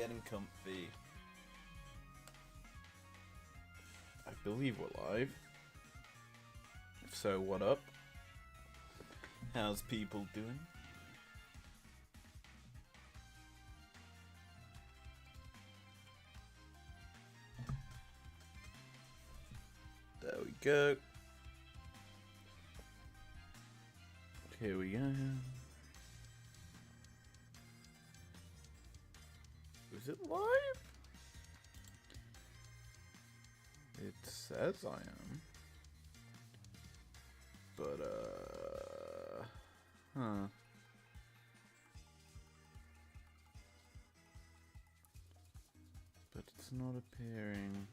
getting comfy. I believe we're live. If so, what up? How's people doing? There we go. Here we go. Is it live? It says I am. But, But it's not appearing.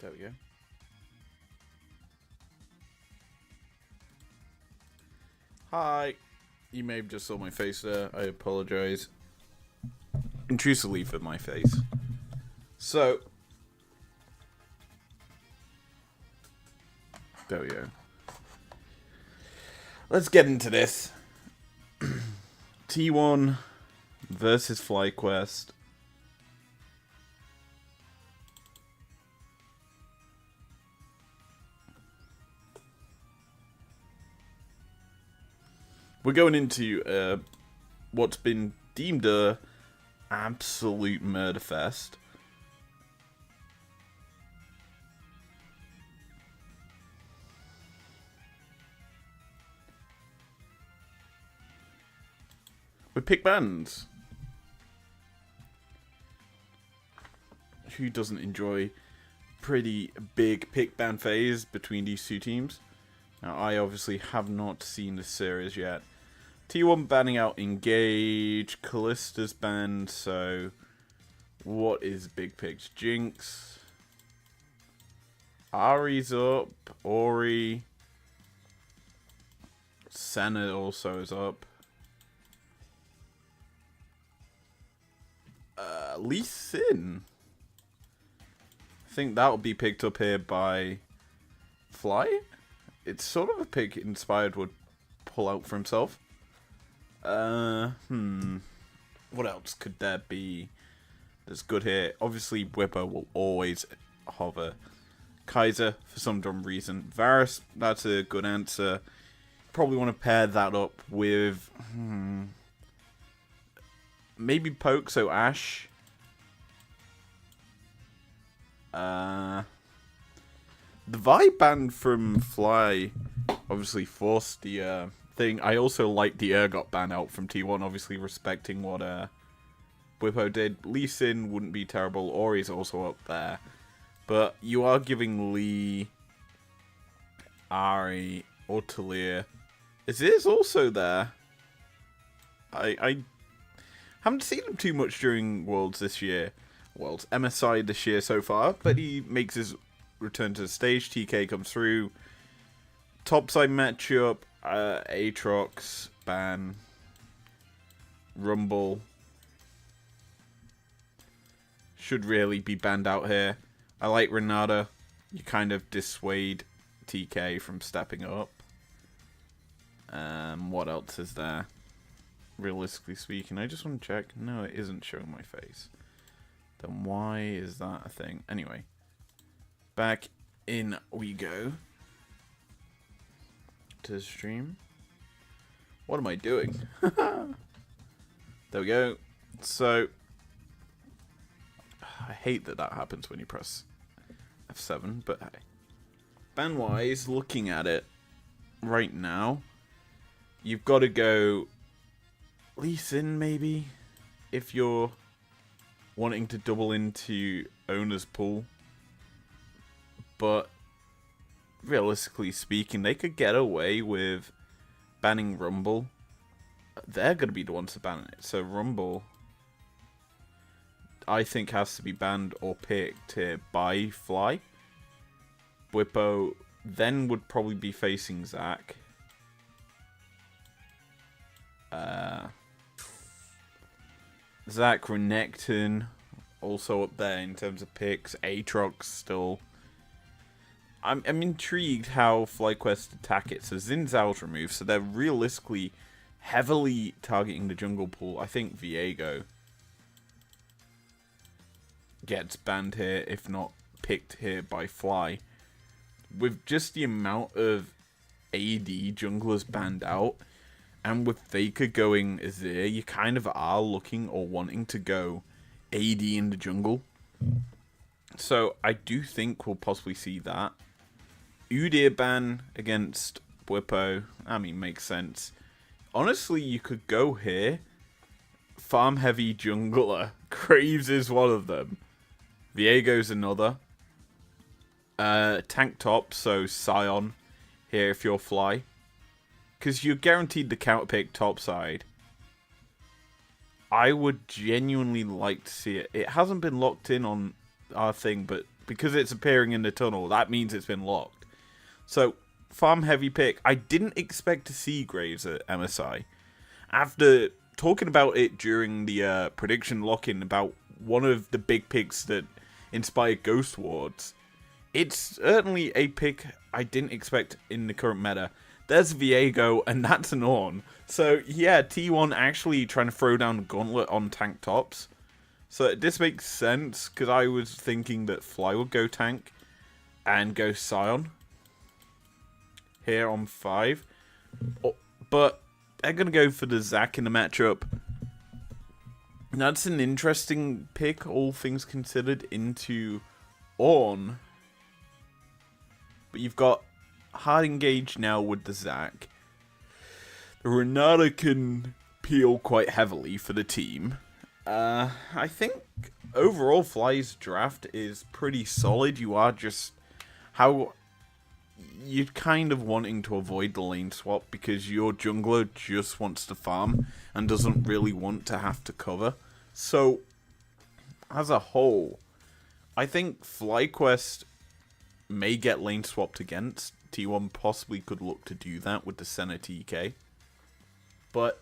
There we go. Hi. You may have just saw my face there. I apologize. Intrusively for my face. So. There we go. Let's get into this. T1 versus Flyquest. We're going into what's been deemed a absolute murder fest. We pick bands. Who doesn't enjoy pretty big pick band phase between these two teams? Now, I obviously have not seen the series yet. T1 banning out Engage, Callista's banned, so what is big picks? Jinx. Ari's up, Ori. Senna also is up. Lee Sin. I think that will be picked up here by Fly. It's sort of a pick Inspired would pull out for himself. What else could there be that's good here? Obviously, Whipper will always hover. Kaiser, for some dumb reason. Varus, that's a good answer. Probably want to pair that up with... maybe Poke, so Ashe. The vibe band from Fly obviously forced the thing. I also like the Urgot ban out from T1, obviously respecting what Whippo did. Lee Sin wouldn't be terrible. Ori's also up there. But you are giving Lee, Ari, or Talia. Is also there. I haven't seen him too much during Worlds this year. Worlds MSI this year so far, but he makes his return to the stage. TK comes through. Topside matchup, Aatrox, ban, Rumble. Should really be banned out here. I like Renata. You kind of dissuade TK from stepping up. What else is there? Realistically speaking, I just want to check. No, it isn't showing my face. Then why is that a thing? Anyway, back in we go to the stream. What am I doing? There we go. So, I hate that that happens when you press F7, but hey. Ban-wise, looking at it right now, you've got to go Lee Sin maybe, if you're wanting to double into owner's pool. But realistically speaking, they could get away with banning Rumble. They're going to be the ones to ban it. So Rumble, I think, has to be banned or picked here by Fly. Whippo then would probably be facing Zac. Zac, Renekton, also up there in terms of picks. Aatrox still. I'm intrigued how Flyquest attack it. So Xin Zhao's removed, so they're realistically heavily targeting the jungle pool. I think Viego gets banned here, if not picked here by Fly. With just the amount of AD junglers banned out, and with Faker going Azir, you kind of are looking or wanting to go AD in the jungle. So I do think we'll possibly see that. Udyr ban against Bwipo, I mean, makes sense. Honestly, you could go here. Farm heavy jungler. Graves is one of them. Viego's another. Tank top, so Sion here if you're Fly. Because you're guaranteed the counter pick top side. I would genuinely like to see it. It hasn't been locked in on our thing, but because it's appearing in the tunnel, that means it's been locked. So, farm heavy pick. I didn't expect to see Graves at MSI. After talking about it during the prediction lock-in about one of the big picks that inspired Ghost Wards, it's certainly a pick I didn't expect in the current meta. There's Viego, and that's an Ornn. So, yeah, T1 actually trying to throw down the gauntlet on tank tops. So, this makes sense, because I was thinking that Fly would go tank and go Sion here on 5. But they're going to go for the Zac in the matchup. That's an interesting pick, all things considered, into Ornn. But you've got hard engage now with the Zac. The Renata can peel quite heavily for the team. I think overall Fly's draft is pretty solid. You are just how you're kind of wanting to avoid the lane swap because your jungler just wants to farm and doesn't really want to have to cover. So as a whole, I think Flyquest may get lane swapped against. T1 possibly could look to do that with the Senna TK. But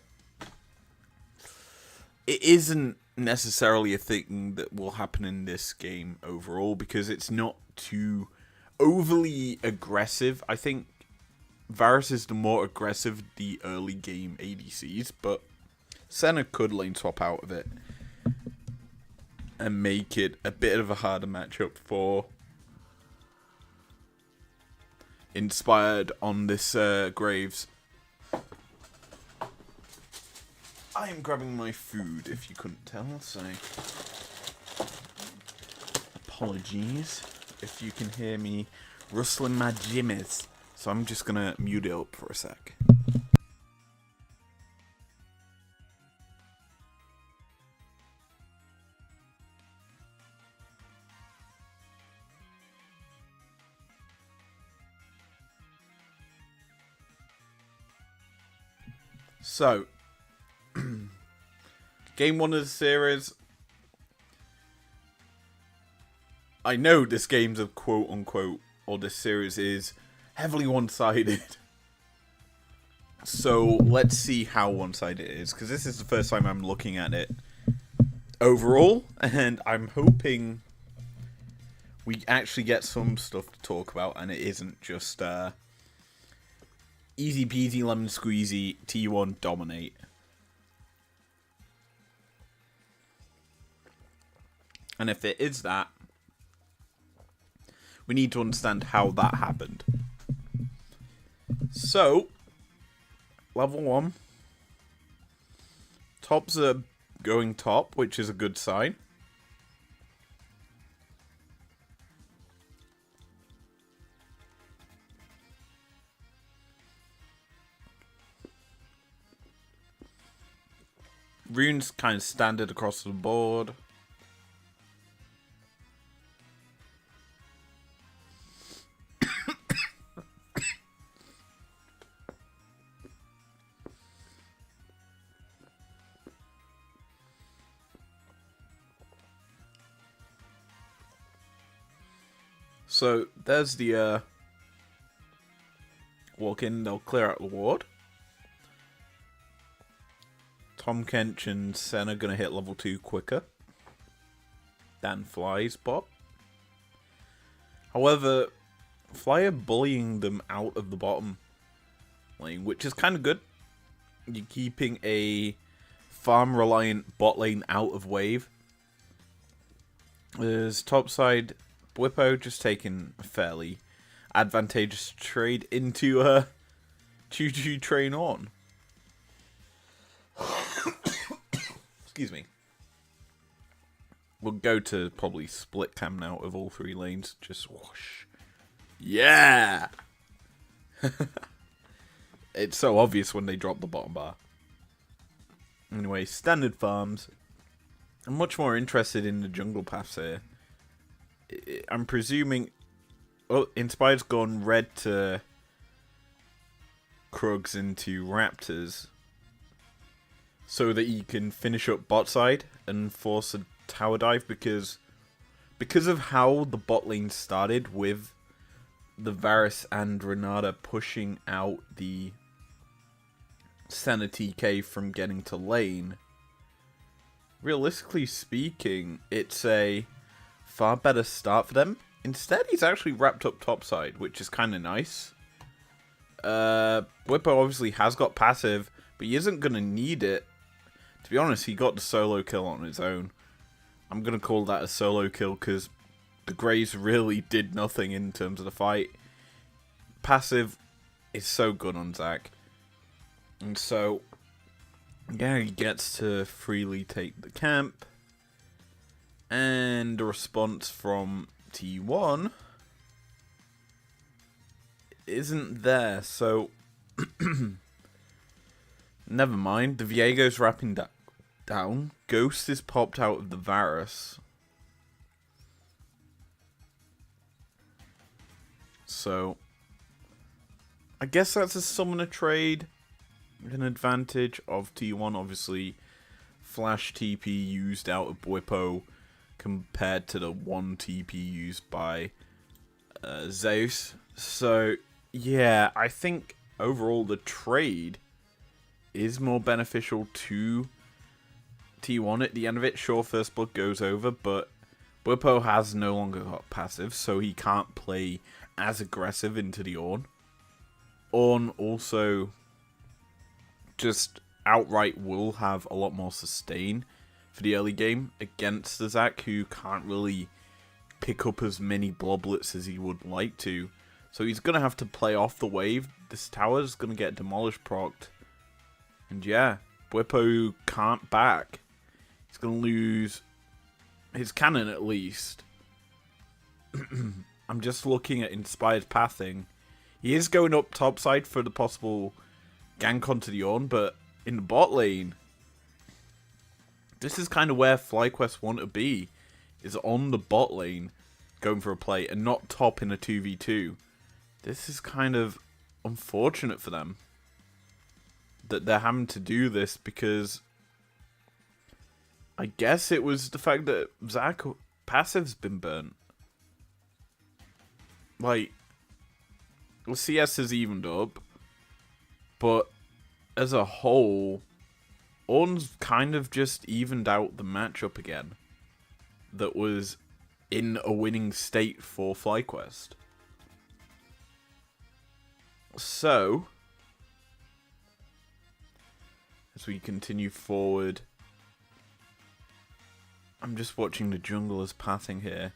it isn't necessarily a thing that will happen in this game overall because it's not too overly aggressive. I think Varus is the more aggressive the early game ADCs, but Senna could lane swap out of it and make it a bit of a harder matchup for inspired on this Graves. I am grabbing my food, if you couldn't tell, so apologies if you can hear me rustling my jimmies. So I'm just gonna mute it up for a sec. So, game 1 of the series. I know this game's a quote-unquote, or this series is heavily one-sided. So, let's see how one-sided it is, because this is the first time I'm looking at it overall, and I'm hoping we actually get some stuff to talk about, and it isn't just easy peasy lemon squeezy T1 dominate. And if it is that, we need to understand how that happened. So, level 1. Tops are going top, which is a good sign. Runes kind of standard across the board. So there's the walk in, they'll clear out the ward. Tom Kench and Senna gonna hit level 2 quicker than Fly's bot. However, Fly are bullying them out of the bottom lane, which is kind of good. you're keeping a farm-reliant bot lane out of wave. There's topside Bwippo just taking a fairly advantageous trade into a choo-choo train on. Excuse me. We'll go to probably split cam now of all three lanes. Just whoosh. Yeah! It's so obvious when they drop the bottom bar. Anyway, standard farms. I'm much more interested in the jungle paths here. I'm presuming... Oh, Inspired's gone red to Krugs into Raptors. So that he can finish up bot side and force a tower dive. Because of how the bot lane started with the Varus and Renata pushing out the Senna TK from getting to lane. Realistically speaking, it's a far better start for them. Instead, he's actually wrapped up topside, which is kind of nice. Bwippo obviously has got passive, but he isn't going to need it. To be honest, he got the solo kill on his own. I'm going to call that a solo kill because the Greys really did nothing in terms of the fight. Passive is so good on Zac. And so, yeah, he gets to freely take the camp. And the response from T1 isn't there, so never mind. The Viego's wrapping down. Ghost is popped out of the Varus. So, I guess that's a summoner trade. An advantage of T1, obviously. Flash TP used out of Bwippo compared to the 1 TP used by Zeus. So, yeah, I think overall the trade is more beneficial to T1 at the end of it. Sure, first blood goes over, but Bwippo has no longer got passive, so he can't play as aggressive into the Ornn. Ornn also just outright will have a lot more sustain for the early game against the Zac, who can't really pick up as many bloblets as he would like to. So he's going to have to play off the wave. This tower is going to get demolished procced. And yeah, Bwippo can't back. He's going to lose his cannon at least. I'm just looking at Inspired pathing. He is going up topside for the possible gank onto the Ornn, but in the bot lane, this is kind of where Flyquest want to be, is on the bot lane, going for a play, and not top in a 2v2. This is kind of unfortunate for them, that they're having to do this, because I guess it was the fact that Zac passive's been burnt. Like, well, CS has evened up, but as a whole, Ornn's kind of just evened out the matchup again that was in a winning state for Flyquest. So, as we continue forward, I'm just watching the junglers pathing here,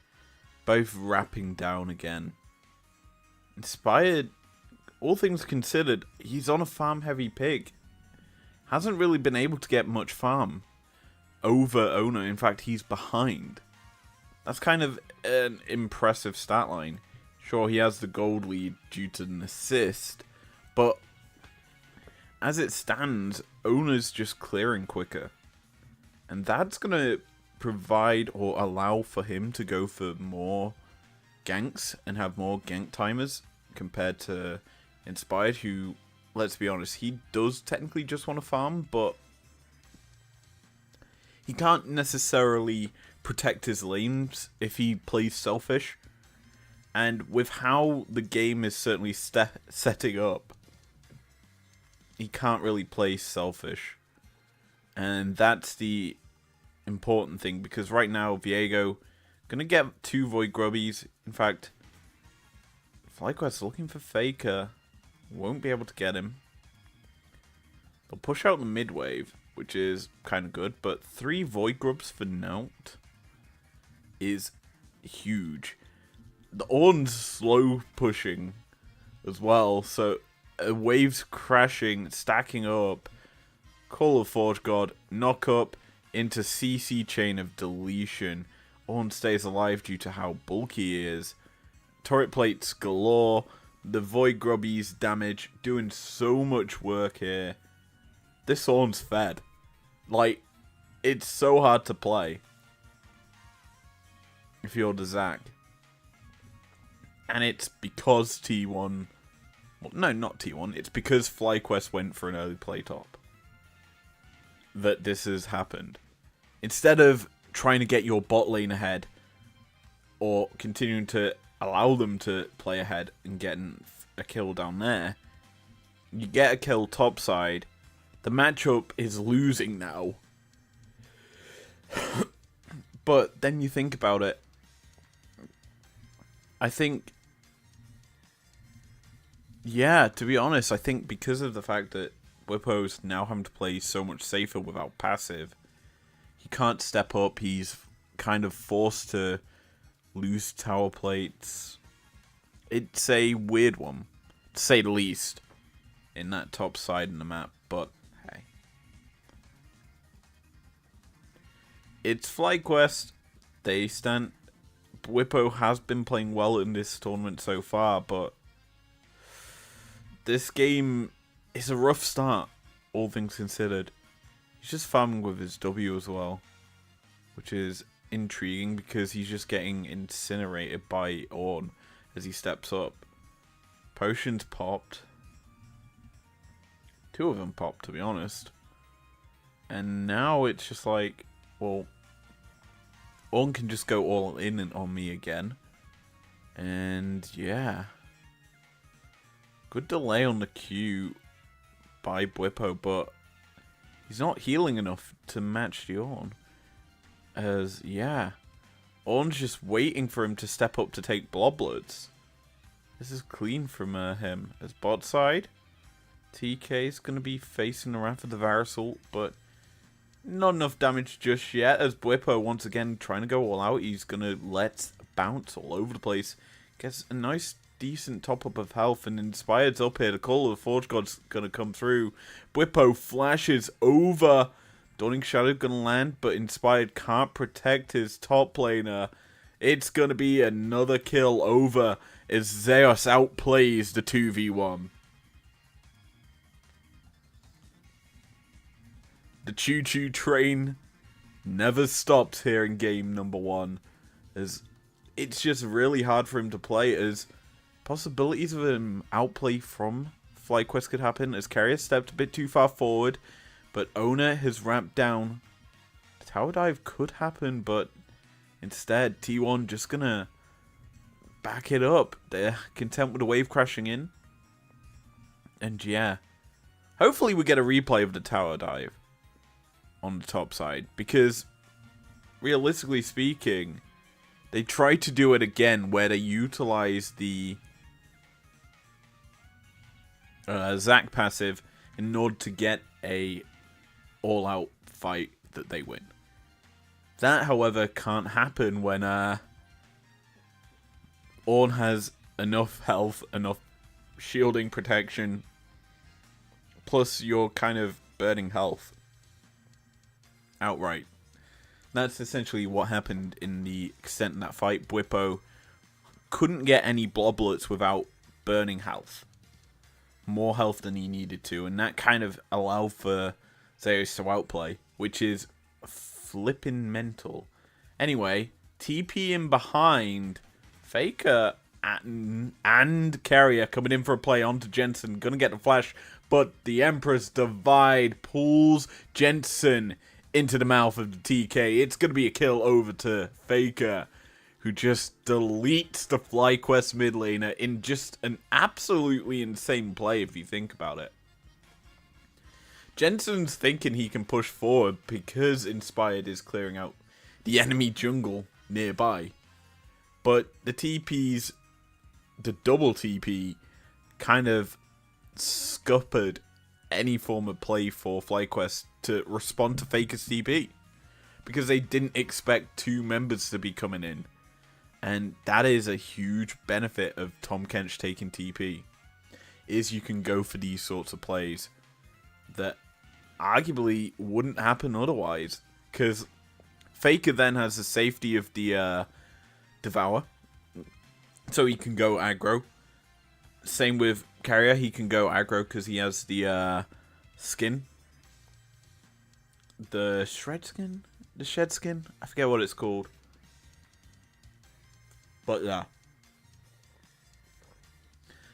both wrapping down again. Inspired, all things considered, he's on a farm-heavy pick. Hasn't really been able to get much farm over Owner. In fact, he's behind. That's kind of an impressive stat line. Sure, he has the gold lead due to an assist, but as it stands, Owner's just clearing quicker. And that's going to provide or allow for him to go for more ganks and have more gank timers compared to Inspired, who, let's be honest, he does technically just want to farm, but he can't necessarily protect his lanes if he plays selfish. And with how the game is certainly setting up, he can't really play selfish. And that's the important thing, because right now, Viego going to get 2 Void Grubbies. In fact, Flyquest looking for Faker. Won't be able to get him. They'll push out the mid wave, which is kind of good, but 3 Void Grubs for Nout is huge. The Ornn's slow pushing as well, so waves crashing, stacking up. Call of Forge God, knock up into CC Chain of Deletion. Ornn stays alive due to how bulky he is. Turret plates galore. The Void Grubbies damage, doing so much work here. This Ornn's fed. Like, it's so hard to play if you're the Zac. And it's because T1... Well, no, not T1. It's because Flyquest went for an early play top that this has happened. Instead of trying to get your bot lane ahead, or continuing to allow them to play ahead and getting a kill down there, you get a kill topside. The matchup is losing now. But then you think about it, I think, yeah, to be honest, I think because of the fact that Bwipo's now having to play so much safer without passive, he can't step up, he's kind of forced to lose tower plates. It's a weird one, to say the least, in that top side in the map, but hey. It's Flyquest. They stand... Bwipo has been playing well in this tournament so far, but this game is a rough start, all things considered. He's just farming with his W as well, which is intriguing because he's just getting incinerated by Ornn as he steps up. Potions popped. 2 of them popped, to be honest. And now it's just like, well, Ornn can just go all in and on me again. And yeah. Good delay on the Q by Bwipo, but he's not healing enough to match the Ornn. As, yeah, Ornn's just waiting for him to step up to take Bloblets. This is clean from him. As bot side, TK is going to be facing the Wrath of the Varasult, but not enough damage just yet. As Bwipo, once again, trying to go all out, he's going to let bounce all over the place. Gets a nice, decent top-up of health, and Inspired's up here. The Call of the Forge God's going to come through. Bwipo flashes over. Dawning Shadow going to land, but Inspired can't protect his top laner. It's going to be another kill over as Zeus outplays the 2v1. The choo-choo train never stops here in game number 1. As it's just really hard for him to play, as possibilities of an outplay from Flyquest could happen, as Carrier stepped a bit too far forward. But Owner has ramped down. The tower dive could happen, but instead, T1 just gonna back it up. They're content with the wave crashing in. And yeah, hopefully we get a replay of the tower dive on the top side. Because, realistically speaking, they tried to do it again where they utilize the Zac passive in order to get a all-out fight that they win. That, however, can't happen when Ornn has enough health, enough shielding protection, plus you're kind of burning health outright. That's essentially what happened in the extent of that fight. Bwipo couldn't get any bloblets without burning health. More health than he needed to, and that kind of allowed for Zeus to outplay, which is flippin' mental. Anyway, TP in behind. Faker and Carrier coming in for a play onto Jensen. Gonna get the flash, but the Empress Divide pulls Jensen into the mouth of the TK. It's gonna be a kill over to Faker, who just deletes the Flyquest mid laner in just an absolutely insane play if you think about it. Jensen's thinking he can push forward because Inspired is clearing out the enemy jungle nearby. But the TP's, the double TP, kind of scuppered any form of play for Flyquest to respond to Faker's TP. Because they didn't expect 2 members to be coming in. And that is a huge benefit of Tom Kench taking TP. Is you can go for these sorts of plays that arguably wouldn't happen otherwise. Because Faker then has the safety of the Devour. So he can go aggro. Same with Carrier. He can go aggro because he has the skin. The shred skin? The shed skin? I forget what it's called. But yeah.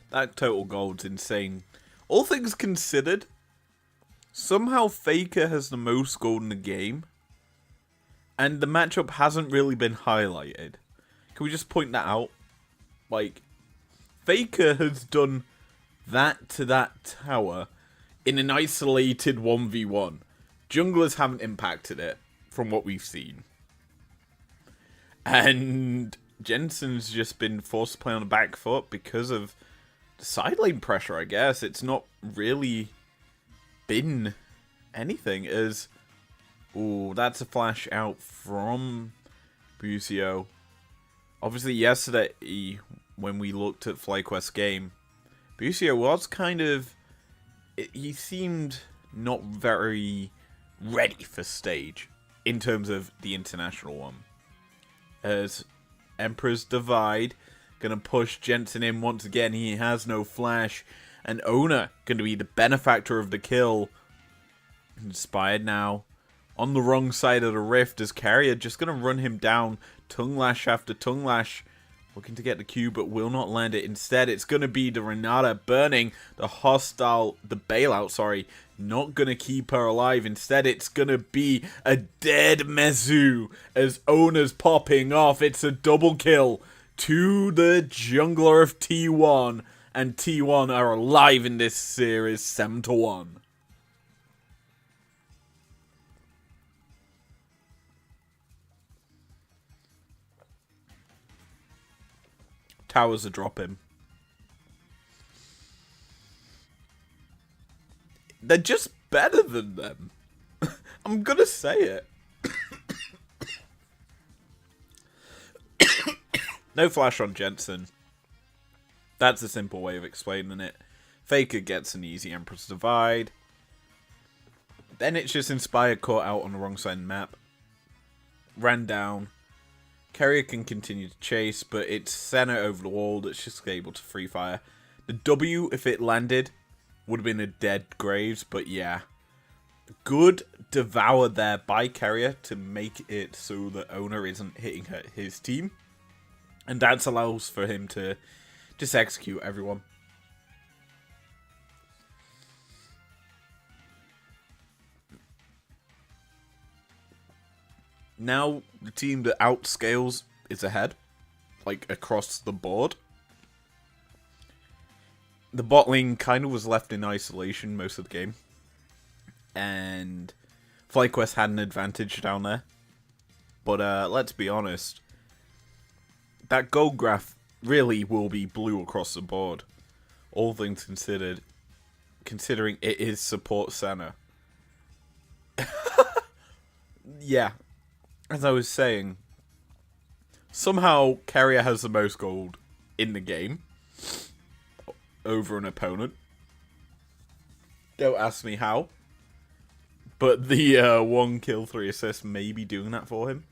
That total gold's insane. All things considered, somehow Faker has the most gold in the game. And the matchup hasn't really been highlighted. Can we just point that out? Like, Faker has done that to that tower in an isolated 1v1. Junglers haven't impacted it, from what we've seen. And Jensen's just been forced to play on the back foot because of the side lane pressure, I guess. It's not really been anything as... Ooh, that's a flash out from Busio. Obviously, yesterday, when we looked at Flyquest's game, Busio was kind of... He seemed not very ready for stage in terms of the international one. As Emperor's Divide gonna push Jensen in once again. He has no flash. And Ona gonna be the benefactor of the kill. Inspired now. On the wrong side of the rift as Carrier just gonna run him down. Tongue lash after tongue lash. Looking to get the Q but will not land it. Instead it's gonna be the Renata burning the bailout, sorry. Not gonna keep her alive. Instead it's gonna be a dead Mezu as Ona's popping off. It's a double kill to the jungler of T1. And T1 are alive in this series 7-1. Towers are dropping. They're just better than them. I'm gonna say it. No flash on Jensen. That's a simple way of explaining it. Faker gets an easy Emperor's Divide. Then it's just Inspired caught out on the wrong side of the map. Ran down. Carrier can continue to chase, but it's Senna over the wall that's just able to free fire. The W, if it landed, would have been a dead Graves, but yeah. Good devour there by Carrier to make it so that Owner isn't hitting his team. And that allows for him to just execute everyone. Now, the team that outscales is ahead. Like, across the board. The bot lane kind of was left in isolation most of the game. And Flyquest had an advantage down there. But, let's be honest. That gold graph really will be blue across the board. All things considered. Considering it is support Senna. Yeah. As I was saying, somehow Carrier has the most gold in the game over an opponent. Don't ask me how. But the 1 kill, 3 assists may be doing that for him.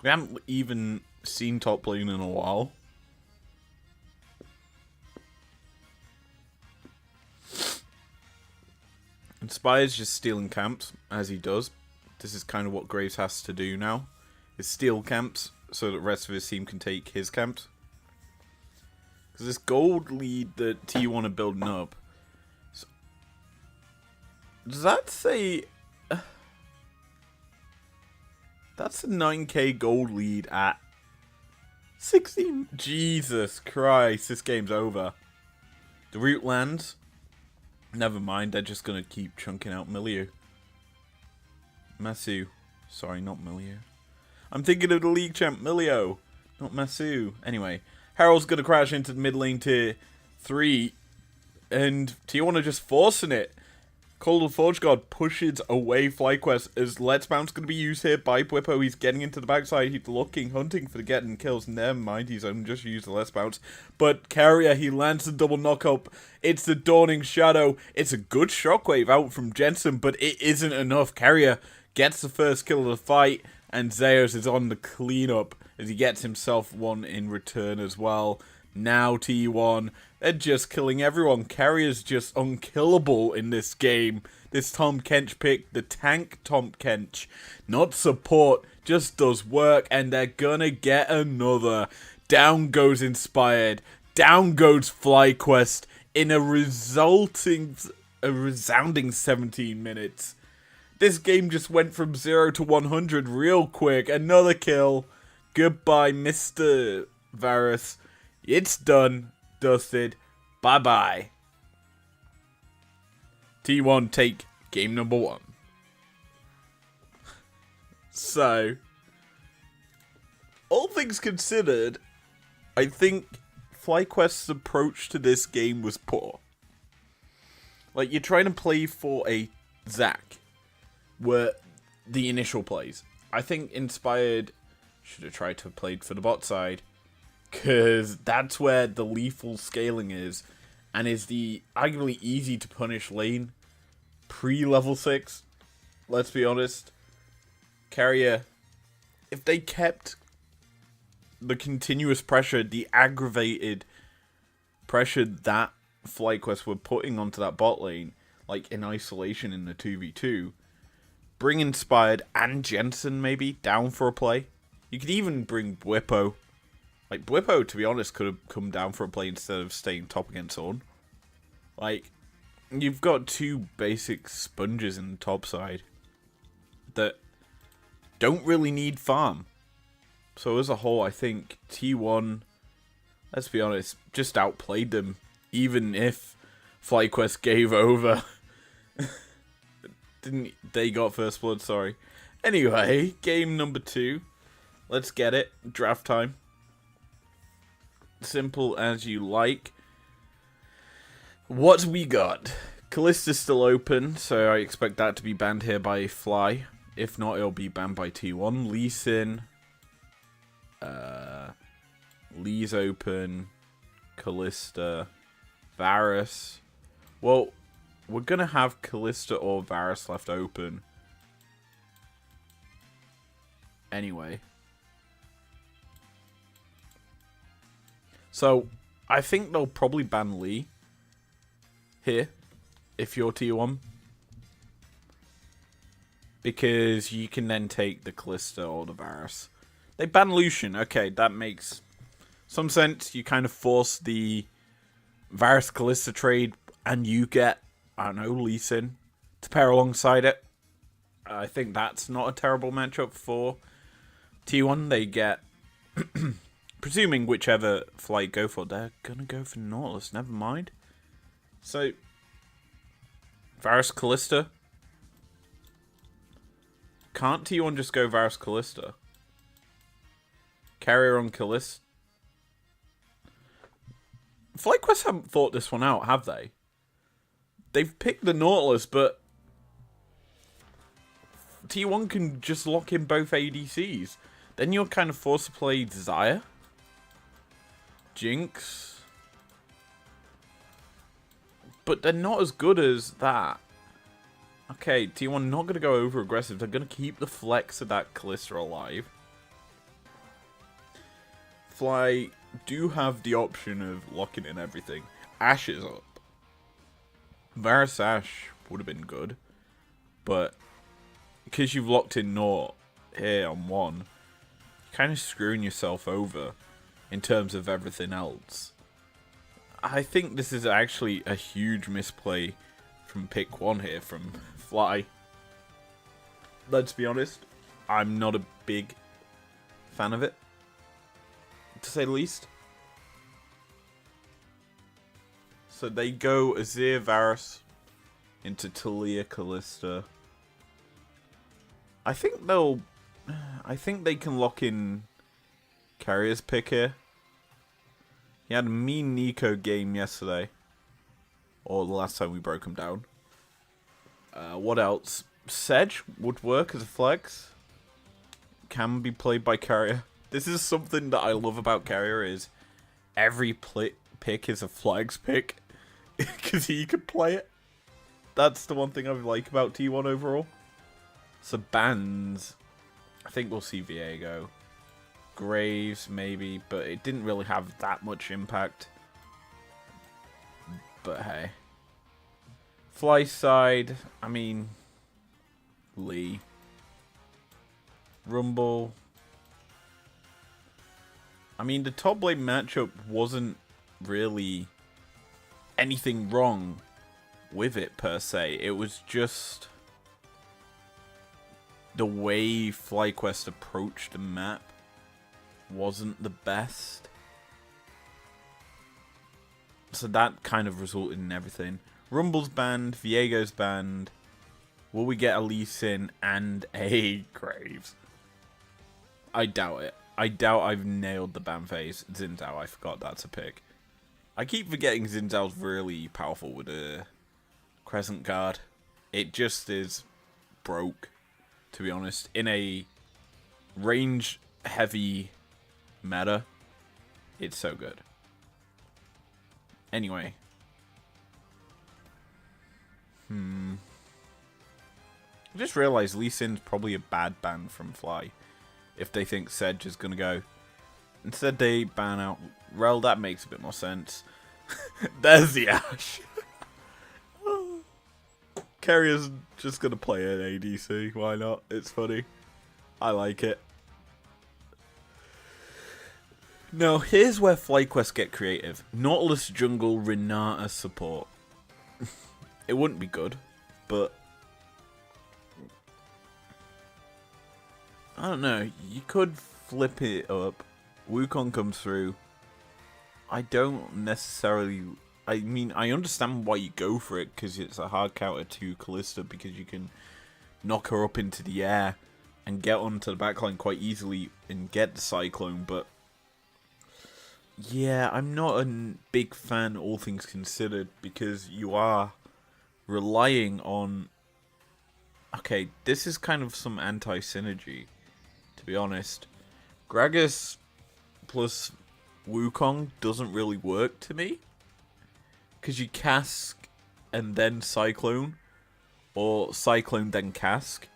We haven't even seen top lane in a while. Inspire's just stealing camps, as he does. This is kind of what Graves has to do now. Is steal camps, so that the rest of his team can take his camps. Because this gold lead that T1 are building up... So, does that say... that's a 9k gold lead at 16... Jesus Christ, this game's over. The root lands... Never mind, they're just going to keep chunking out Milieu. Masu. Sorry, not Milieu. I'm thinking of the league champ, Milieu. Not Masu. Anyway, Harold's going to crash into the mid lane to 3, and T1 are just forcing it. Cold Forge God pushes away Flyquest as Let's Bounce going to be used here by Bwippo. He's getting into the backside. He's looking, hunting for getting kills. Never mind, he's only just used the Let's Bounce. But Carrier, he lands the double knock-up. It's the Dawning Shadow. It's a good shockwave out from Jensen, but it isn't enough. Carrier gets the first kill of the fight, and Zeus is on the cleanup as he gets himself one in return as well. Now T1, they're just killing everyone. Carrier's just unkillable in this game. This Tom Kench pick, the tank Tom Kench, not support, just does work, and they're gonna get another. Down goes Inspired, down goes Flyquest in a resounding 17 minutes. This game just went from 0 to 100 real quick. Another kill. Goodbye, Mr. Varus. It's done, dusted, bye-bye. T1 take game number 1. So, all things considered, I think Flyquest's approach to this game was poor. Like, you're trying to play for a Zac, were the initial plays. I think Inspired should have tried to have played for the bot side, because that's where the lethal scaling is, and is the arguably easy to punish lane pre-level 6. Let's be honest. Carrier, if they kept the continuous pressure, the aggravated pressure that Flyquest were putting onto that bot lane, like in isolation in the 2v2, bring Inspired and Jensen maybe down for a play. You could even bring Bwippo. Like, Bwippo, to be honest, could have come down for a play instead of staying top against Ornn. Like, you've got two basic sponges in the top side that don't really need farm. So as a whole, I think T1, let's be honest, just outplayed them, even if Flyquest gave over. They got first blood, sorry. Anyway, game number 2. Let's get it. Draft time. Simple as you like. What we got? Kallista's still open, so I expect that to be banned here by Fly. If not, it'll be banned by T1. Lee Sin. Lee's open. Kallista. Varus. Well, we're going to have Kallista or Varus left open. Anyway. So, I think they'll probably ban Lee here, if you're T1. Because you can then take the Kallista or the Varus. They ban Lucian. Okay, that makes some sense. You kind of force the Varus Kallista trade, and you get, I don't know, Lee Sin to pair alongside it. I think that's not a terrible matchup for T1. They get... Presuming whichever flight go for, they're going to go for Nautilus, never mind. So, Varus Kallista. Can't T1 just go Varus Kallista? Carrier on Kallista. Flyquest haven't thought this one out, have they? They've picked the Nautilus, but T1 can just lock in both ADCs. Then you're kind of forced to play Desire. Jinx. But they're not as good as that. Okay, T1 not going to go over aggressive. They're going to keep the flex of that Kallista alive. Fly do have the option of locking in everything. Ashe is up. Varus Ashe would have been good. But because you've locked in Naught here on 1, you're kind of screwing yourself over in terms of everything else. I think this is actually a huge misplay from pick 1 here from Fly. Let's be honest, I'm not a big fan of it, to say the least. So they go Azir Varus into Talia Kallista. I think they can lock in Carrier's pick here. He had a mean Nico game yesterday. Or the last time we broke him down. What else? Sedge would work as a flex. Can be played by carrier. This is something that I love about carrier is every pick is a flags pick. Because he could play it. That's the one thing I like about T1 overall. So bans. I think we'll see Viego. Graves, maybe. But it didn't really have that much impact. But hey. Fly side, I mean, Lee. Rumble. I mean, the top lane matchup wasn't really anything wrong with it, per se. It was just the way Flyquest approached the map wasn't the best. So that kind of resulted in everything. Rumble's banned, Viego's banned. Will we get a Lee Sin and a Graves? I doubt it. I doubt I've nailed the ban phase. Xin Zhao, I forgot that's a pick. I keep forgetting Xin Zhao's really powerful with a Crescent Guard. It just is broke, to be honest. In a range-heavy meta, it's so good. Anyway. I just realized Lee Sin's probably a bad ban from Fly. If they think Sedge is going to go. Instead they ban out Rel. That makes a bit more sense. There's the Ash. Carrier's just going to play an ADC. Why not? It's funny. I like it. Now, here's where Flyquest get creative. Nautilus jungle, Renata support. It wouldn't be good, but I don't know. You could flip it up. Wukong comes through. I don't necessarily... I mean, I understand why you go for it, because it's a hard counter to Kalista, because you can knock her up into the air and get onto the backline quite easily and get the Cyclone, but yeah, I'm not a big fan, all things considered, because you are relying on... Okay, this is kind of some anti-synergy, to be honest. Gragas plus Wukong doesn't really work to me. Because you cask and then Cyclone, or Cyclone then cask,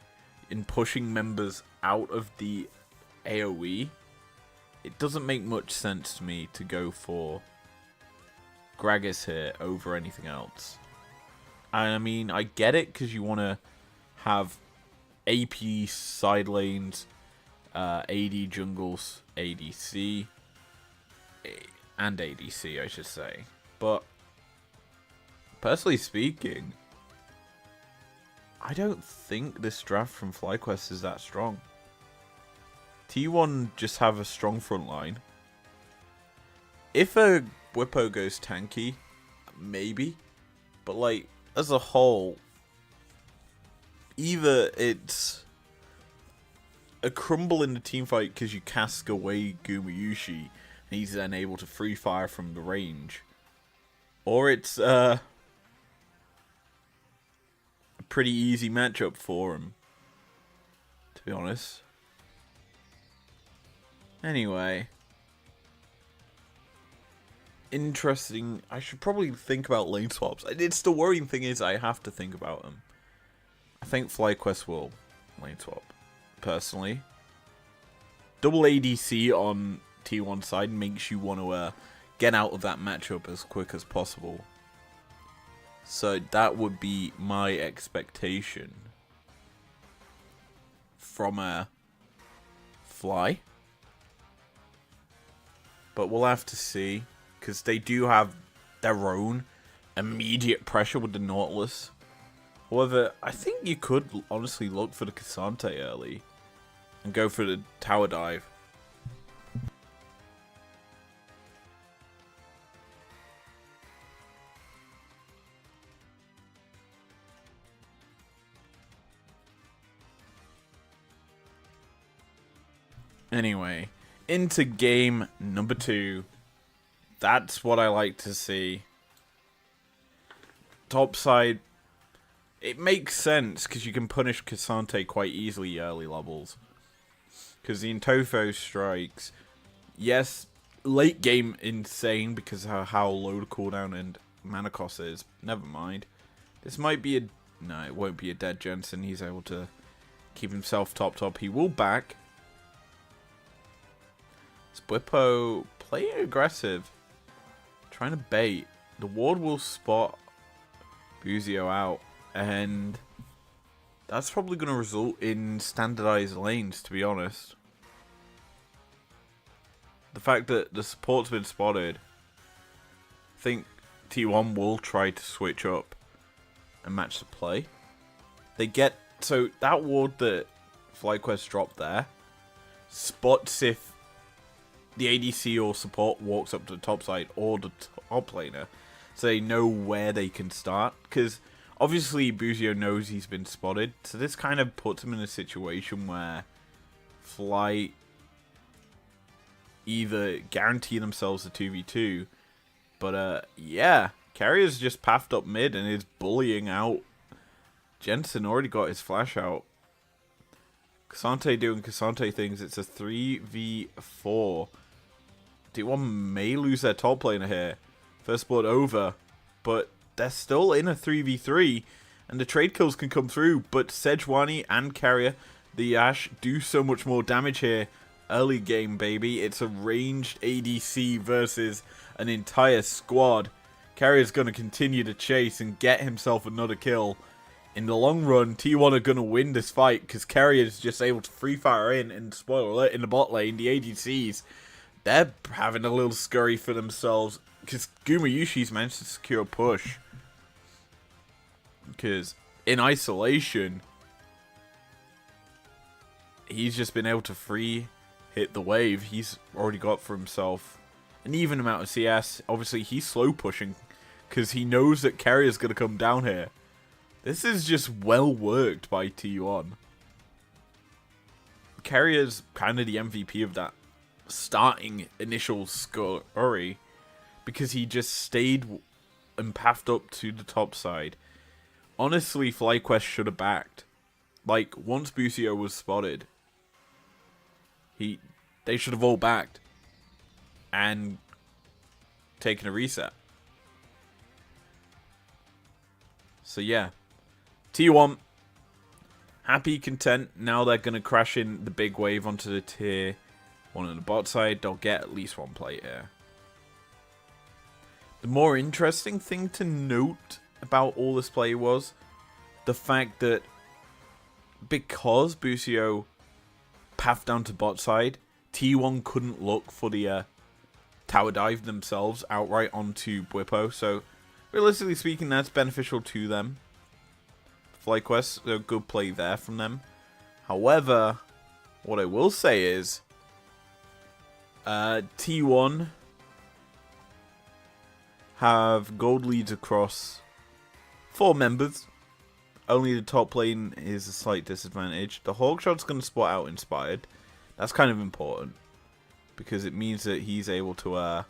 in pushing members out of the AoE. It doesn't make much sense to me to go for Gragas here over anything else. I mean, I get it because you want to have AP side lanes, AD jungles, ADC, and ADC, I should say. But personally speaking, I don't think this draft from Flyquest is that strong. T1 just have a strong front line. If a Whippo goes tanky, maybe. But like, as a whole, either it's a crumble in the teamfight because you cask away Gumayushi and he's then able to free fire from the range, or it's a pretty easy matchup for him, to be honest. Anyway, interesting. I should probably think about lane swaps. It's the worrying thing is I have to think about them. I think Flyquest will lane swap, personally. Double ADC on T1 side makes you want to get out of that matchup as quick as possible. So that would be my expectation from a Fly. But we'll have to see, because they do have their own immediate pressure with the Nautilus. However, I think you could honestly look for the Cassante early and go for the tower dive. Anyway, into game number 2. That's what I like to see. Topside, it makes sense because you can punish Cassante quite easily early levels. Because the Intofo strikes, yes, late game insane because of how low the cooldown and mana cost is. Never mind. This might be a... No, it won't be a dead Jensen. He's able to keep himself top. He will back. Squippo playing aggressive. Trying to bait. The ward will spot Buzio out. And that's probably going to result in standardized lanes, to be honest. The fact that the support's been spotted, I think T1 will try to switch up and match the play. They get... So, that ward that Flyquest dropped there spots if the ADC or support walks up to the top side or the top laner, so they know where they can start. Because obviously Buzio knows he's been spotted, so this kind of puts him in a situation where Fly either guarantee themselves a 2v2, but yeah, Carrier's just pathed up mid and is bullying out. Jensen already got his flash out. Cassante doing Cassante things. It's a 3v4. T1 may lose their top laner here. First blood over, but they're still in a 3v3, and the trade kills can come through, but Sejuani and Carrier, the Ashe, do so much more damage here. Early game, baby. It's a ranged ADC versus an entire squad. Carrier's going to continue to chase and get himself another kill. In the long run, T1 are going to win this fight because Carrier's just able to free fire in, and spoiler alert, in the bot lane, the ADCs, they're having a little scurry for themselves because Gumayushi's managed to secure a push. Because in isolation, he's just been able to free hit the wave. He's already got for himself an even amount of CS. Obviously, he's slow pushing because he knows that Carrier's going to come down here. This is just well worked by T1. Carrier's kind of the MVP of that starting initial scurry because he just stayed and pathed up to the top side. Honestly, Flyquest should have backed. Like, once Buzio was spotted, they should have all backed and taken a reset. So yeah, T1 happy, content. Now they're going to crash in the big wave onto the tier 1 on the bot side. They'll get at least one plate here. The more interesting thing to note about all this play was the fact that because Buzio pathed down to bot side, T1 couldn't look for the tower dive themselves outright onto Bwipo. So realistically speaking, that's beneficial to them. Flyquest, a good play there from them. However, what I will say is T1 have gold leads across 4 members. Only the top lane is a slight disadvantage. The Hawkshot's going to spot out Inspired. That's kind of important because it means that he's able to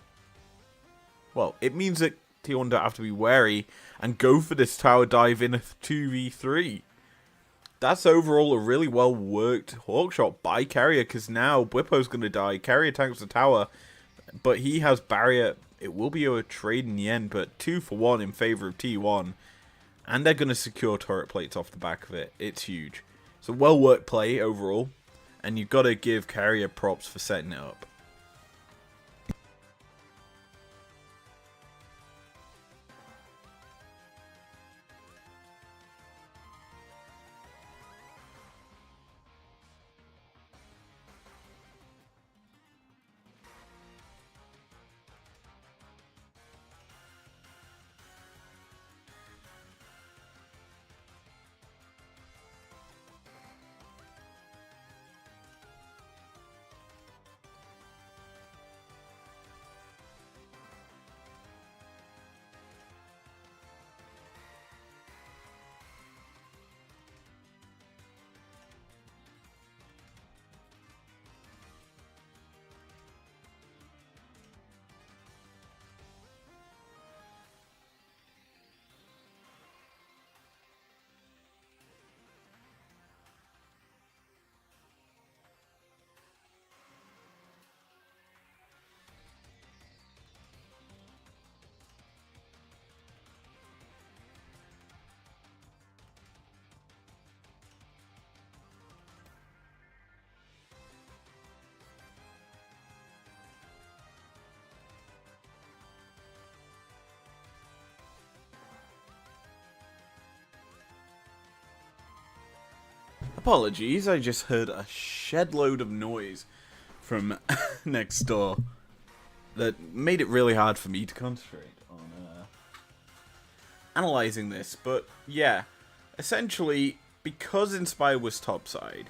well, it means that T1 don't have to be wary and go for this tower dive in a 2v3. That's overall a really well worked Hawkshot by Carrier because now Bwipo's going to die. Carrier tanks the tower, but he has barrier. It will be a trade in the end, but 2 for 1 in favor of T1. And they're going to secure turret plates off the back of it. It's huge. It's a well worked play overall, and you've got to give Carrier props for setting it up. Apologies, I just heard a shed load of noise from next door that made it really hard for me to concentrate on analyzing this. But yeah, essentially, because Inspire was topside,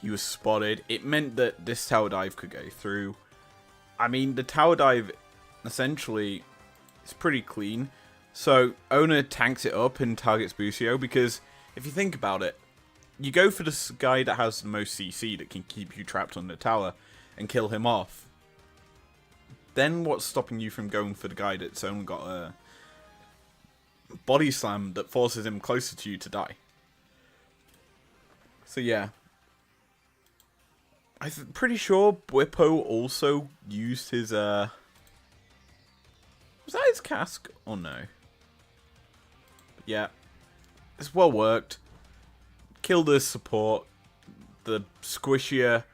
he was spotted. It meant that this tower dive could go through. I mean, the tower dive essentially is pretty clean. So Owner tanks it up and targets Busio because if you think about it, you go for the guy that has the most CC that can keep you trapped on the tower and kill him off. Then what's stopping you from going for the guy that's only got a body slam that forces him closer to you to die? So yeah. I'm pretty sure Bwippo also used his, was that his cask? Or no? But yeah. It's well worked. Killed his support. The squishier,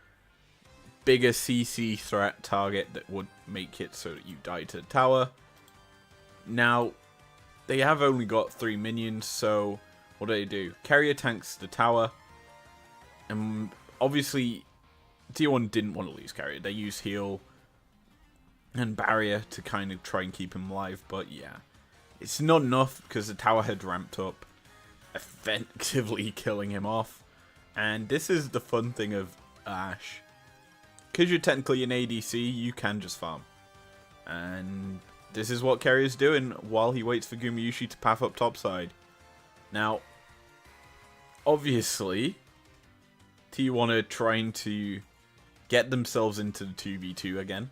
bigger CC threat target that would make it so that you die to the tower. Now, they have only got 3 minions, so what do? Carrier tanks the tower. And obviously, T1 didn't want to lose Carrier. They used heal and barrier to kind of try and keep him alive. But yeah, it's not enough because the tower had ramped up, effectively killing him off. And this is the fun thing of Ashe. Because you're technically an ADC, you can just farm. And this is what Carrier's doing while he waits for Gumayusi to path up topside. Now, obviously, T1 are trying to get themselves into the 2v2 again.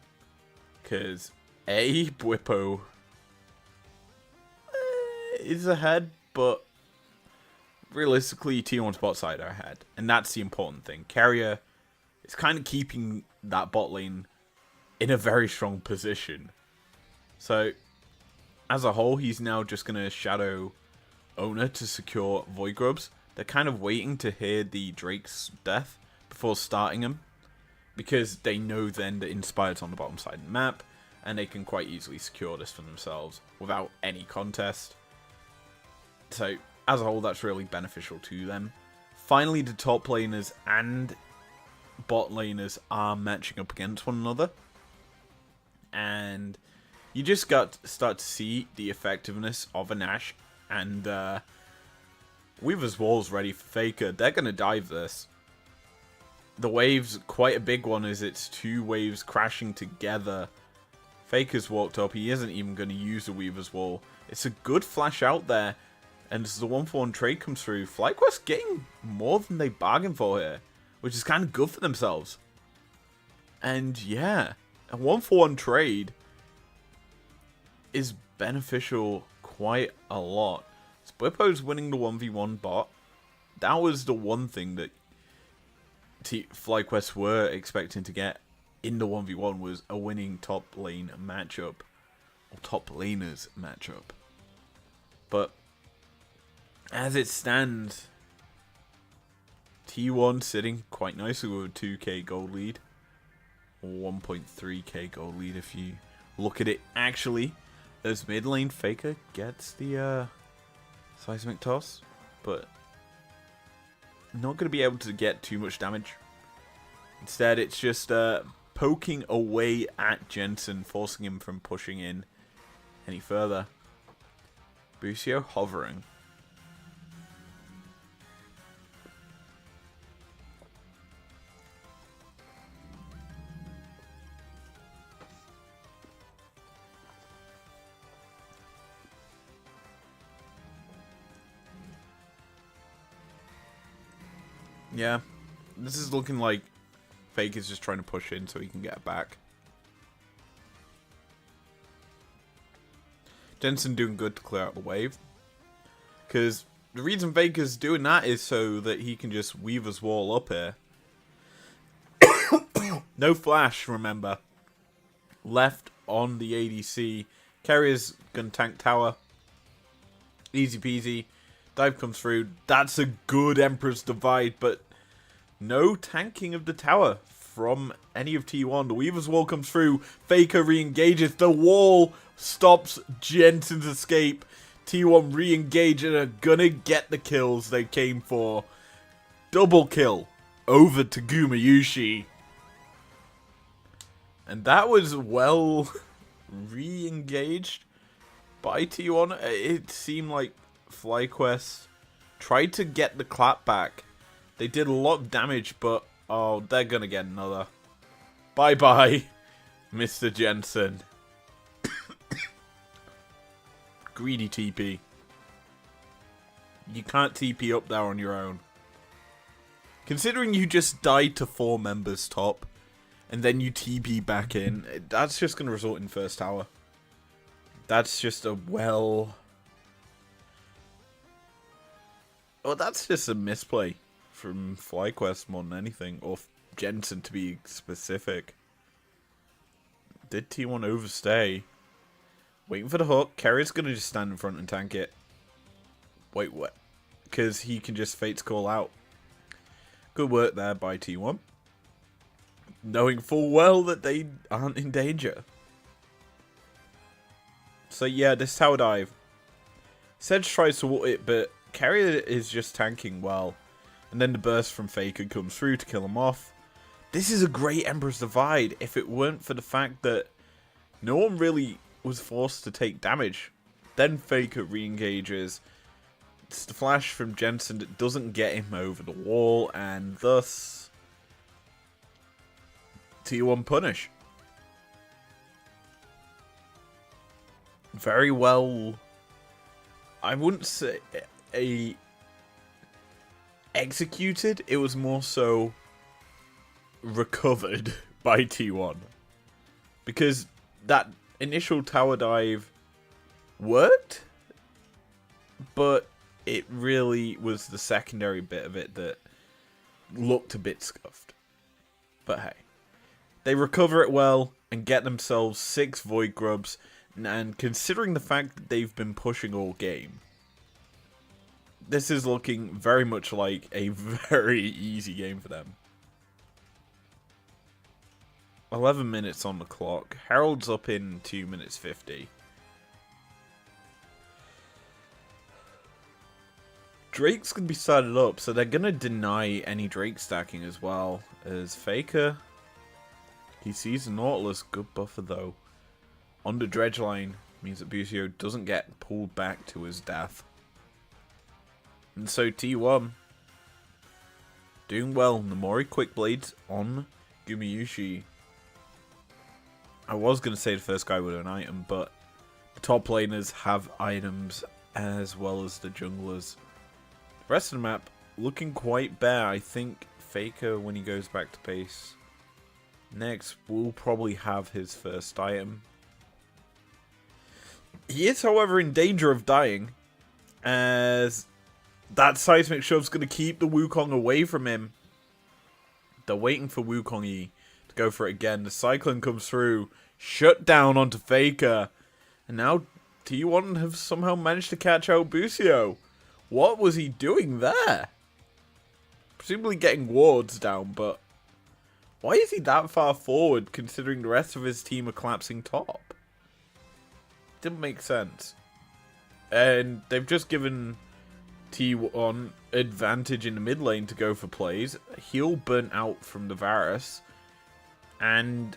Because A, Bwippo is ahead, but realistically, T1's bot side are ahead. And that's the important thing. Carrier is kind of keeping that bot lane in a very strong position. So, as a whole, he's now just going to shadow Owner to secure Void Grubs. They're kind of waiting to hear the Drake's death before starting him, because they know then that Inspired's on the bottom side of the map, and they can quite easily secure this for themselves without any contest. So, as a whole, that's really beneficial to them. Finally, the top laners and bot laners are matching up against one another, and you just start to see the effectiveness of an Ashe. And Weaver's Wall's ready for Faker. They're going to dive this. The wave's quite a big one, as it's 2 waves crashing together. Faker's walked up. He isn't even going to use the Weaver's Wall. It's a good flash out there. And as the 1-for-1 trade comes through, Flyquest getting more than they bargained for here, which is kind of good for themselves. And yeah, a 1-for-1 trade is beneficial quite a lot. Bwippo's winning the 1v1 bot. That was the one thing that Flyquest were expecting to get in the 1v1, was a winning top lane matchup. Or top laners matchup. But as it stands, T1 sitting quite nicely with a 2k gold lead. Or 1.3k gold lead if you look at it actually. As mid lane, Faker gets the seismic toss, but not going to be able to get too much damage. Instead, it's just poking away at Jensen, forcing him from pushing in any further. Busio hovering. Yeah, this is looking like Fake is just trying to push in so he can get it back. Jensen doing good to clear out the wave. Because the reason Fake is doing that is so that he can just weave his wall up here. No flash, remember. Left on the ADC. Carrier's gonna tank tower. Easy peasy. Dive comes through. That's a good Emperor's Divide, but no tanking of the tower from any of T1. The Weaver's Wall comes through. Faker re-engages. The wall stops Jensen's escape. T1 re-engage and are gonna get the kills they came for. Double kill over to Gumayushi. And that was well re-engaged by T1. It seemed like Flyquest tried to get the clap back. They did a lot of damage, but oh, they're going to get another. Bye-bye, Mr. Jensen. Greedy TP. You can't TP up there on your own. Considering you just died to 4 members top, and then you TP back in, that's just going to result in first tower. That's just a well, that's just a misplay from Flyquest more than anything, or Jensen to be specific. Did T1 overstay? Waiting for the hook. Carrier's going to just stand in front and tank it. Wait, what? Because he can just Fate's Call out. Good work there by T1. Knowing full well that they aren't in danger. So yeah, this tower dive. Sedge tries to ult it, but Carrier is just tanking well. And then the burst from Faker comes through to kill him off. This is a great Emperor's Divide if it weren't for the fact that no one really was forced to take damage. Then Faker re-engages. It's the flash from Jensen that doesn't get him over the wall, and thus T1 punish. Very well. I wouldn't say executed. It was more so recovered by T1. Because that initial tower dive worked, but it really was the secondary bit of it that looked a bit scuffed. But hey, they recover it well and get themselves 6 Void Grubs, and considering the fact that they've been pushing all game, this is looking very much like a very easy game for them. 11 minutes on the clock. Herald's up in 2 minutes 50. Drake's going to be started up, so they're going to deny any Drake stacking as well. As Faker, he sees the Nautilus. Good buffer though. On the dredge line means that Busio doesn't get pulled back to his death. And so T1 doing well. Namori Quick Blades on Gumayushi. I was going to say the first guy with an item, but the top laners have items as well as the junglers. The rest of the map looking quite bare. I think Faker, when he goes back to base next, will probably have his first item. He is, however, in danger of dying, as that seismic shove's going to keep the Wukong away from him. They're waiting for Wukong to go for it again. The Cyclone comes through, shut down onto Faker, and now T1 have somehow managed to catch out Busio. What was he doing there? Presumably getting wards down, but why is he that far forward considering the rest of his team are collapsing top? Didn't make sense. And they've just given T1 advantage in the mid lane to go for plays. Heal burnt out from the Varus. And